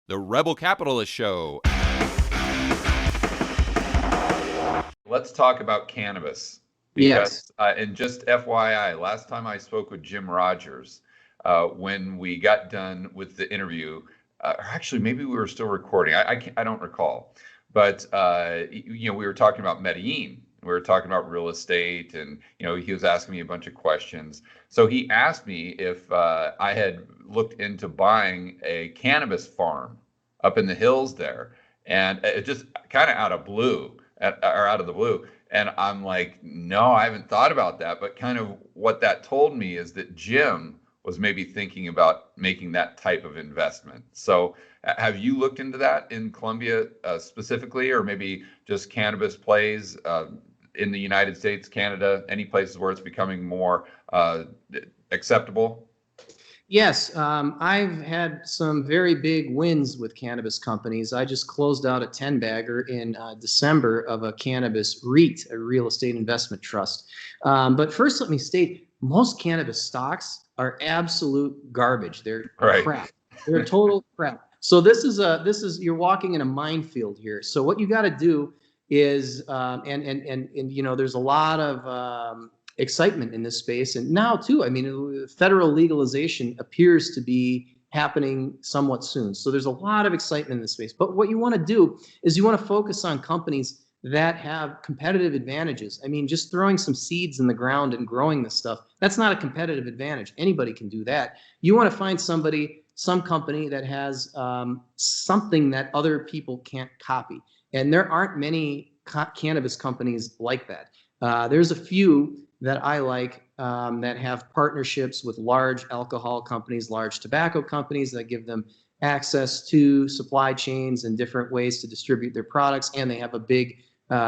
The Rebel Capitalist Show. Let's talk about cannabis. Yes. And just FYI, last time I spoke with Jim Rogers, when we got done with the interview, or actually maybe we were still recording. I don't recall, but we were talking about Medellin. We were talking about real estate, and he was asking me a bunch of questions. So he asked me if I had looked into buying a cannabis farm up in the hills there, and it just kind of out of the blue. And I'm like, no, I haven't thought about that. But kind of what that told me is that Jim was maybe thinking about making that type of investment. So have you looked into that in Colombia specifically, or maybe just cannabis plays in the United States, Canada, any places where it's becoming more acceptable? Yes, I've had some very big wins with cannabis companies. I just closed out a 10-bagger in December of a cannabis REIT, a real estate investment trust. But first, let me state, most cannabis stocks are absolute garbage. They're crap. They're total crap. So this is you're walking in a minefield here. So what you got to do is, there's a lot of excitement in this space, and now too, I mean, federal legalization appears to be happening somewhat soon. So there's a lot of excitement in this space. But what you want to do is you want to focus on companies that have competitive advantages. I mean, just throwing some seeds in the ground and growing this stuff, that's not a competitive advantage. Anybody can do that. You want to find some company that has something that other people can't copy. And there aren't many cannabis companies like that. There's a few that I like that have partnerships with large alcohol companies, large tobacco companies that give them access to supply chains and different ways to distribute their products, and they have a big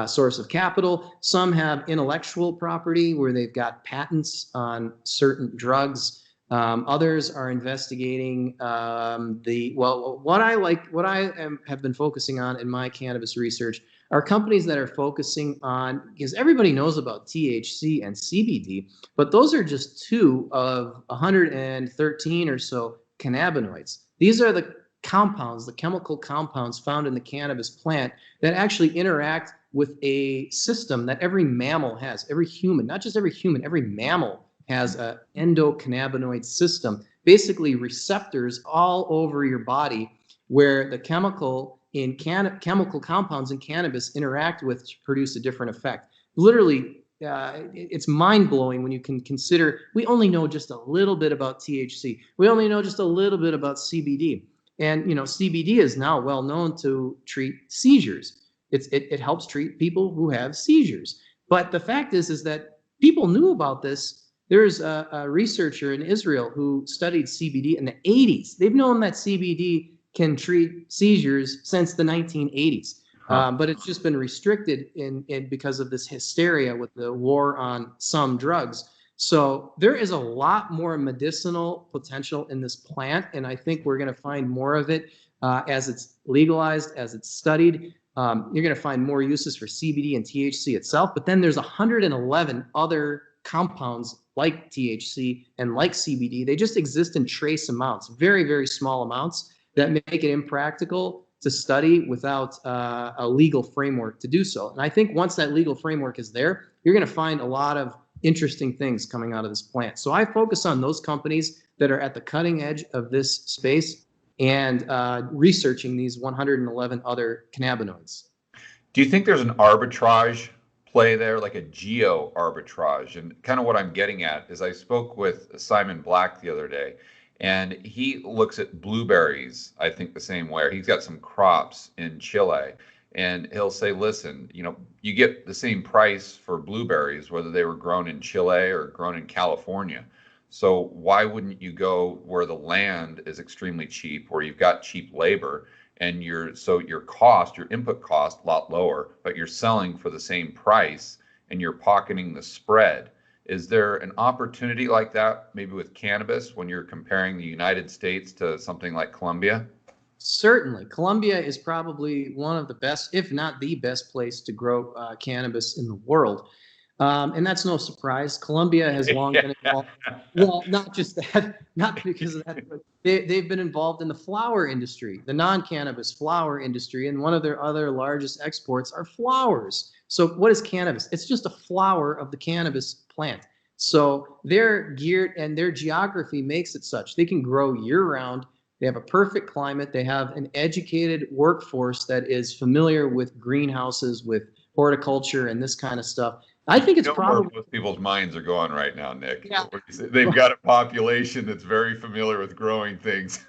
source of capital. Some have intellectual property where they've got patents on certain drugs. Others are investigating what I have been focusing on in my cannabis research are companies that are focusing on, because everybody knows about THC and CBD, but those are just two of 113 or so cannabinoids. These are the compounds, the chemical compounds found in the cannabis plant that actually interact with a system that every mammal has, every human, not just every human, every mammal has an endocannabinoid system, basically receptors all over your body where the chemical compounds in cannabis interact with to produce a different effect. Literally, it's mind-blowing when you can consider we only know just a little bit about THC. We only know just a little bit about CBD. And CBD is now well known to treat seizures. It helps treat people who have seizures. But the fact is that people knew about this. There's a researcher in Israel who studied CBD in the 80s. They've known that CBD can treat seizures since the 1980s. But it's just been restricted in because of this hysteria with the war on some drugs. So there is a lot more medicinal potential in this plant, and I think we're going to find more of it as it's legalized, as it's studied. You're going to find more uses for CBD and THC itself, but then there's 111 other compounds like THC and like CBD. They just exist in trace amounts, very, very small amounts that make it impractical to study without a legal framework to do so. And I think once that legal framework is there, you're going to find a lot of interesting things coming out of this plant. So I focus on those companies that are at the cutting edge of this space and researching these 111 other cannabinoids. Do you think there's an arbitrage play there, like a geo arbitrage? And kind of what I'm getting at is I spoke with Simon Black the other day, and he looks at blueberries, I think the same way. He's got some crops in Chile, and he'll say, listen, you get the same price for blueberries, whether they were grown in Chile or grown in California. So why wouldn't you go where the land is extremely cheap, where you've got cheap labor, and your input cost, a lot lower, but you're selling for the same price and you're pocketing the spread? Is there an opportunity like that maybe with cannabis when you're comparing the United States to something like Colombia? Certainly. Colombia is probably one of the best, if not the best place to grow cannabis in the world. And that's no surprise. Colombia has long been involved. Well, not just that, not because of that, but they've been involved in the flower industry, the non-cannabis flower industry, and one of their other largest exports are flowers. So what is cannabis? It's just a flower of the cannabis plant. So they're geared, and their geography makes it such. They can grow year-round. They have a perfect climate. They have an educated workforce that is familiar with greenhouses, with horticulture, and this kind of stuff. I think it's probably where most people's minds are going right now, Nick. Yeah. They've got a population that's very familiar with growing things.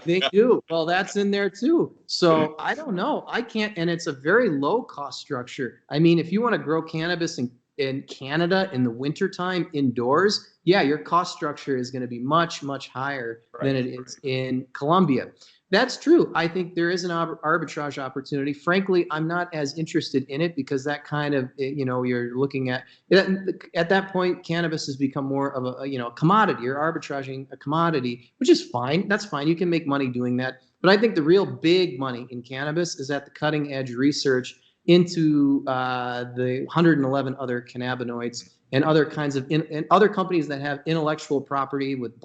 They do. Well, that's in there too. So I don't know. I can't, and it's a very low cost structure. I mean, if you want to grow cannabis in Canada in the wintertime indoors, yeah, your cost structure is going to be much, much higher than it is in Colombia. That's true. I think there is an arbitrage opportunity. Frankly, I'm not as interested in it because that kind of, you're looking at that point, cannabis has become more of a commodity. You're arbitraging a commodity, which is fine. That's fine. You can make money doing that. But I think the real big money in cannabis is at the cutting edge research into the 111 other cannabinoids and other kinds of and other companies that have intellectual property with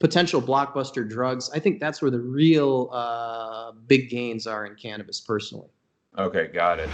potential blockbuster drugs. I think that's where the real big gains are in cannabis, personally. Okay, got it.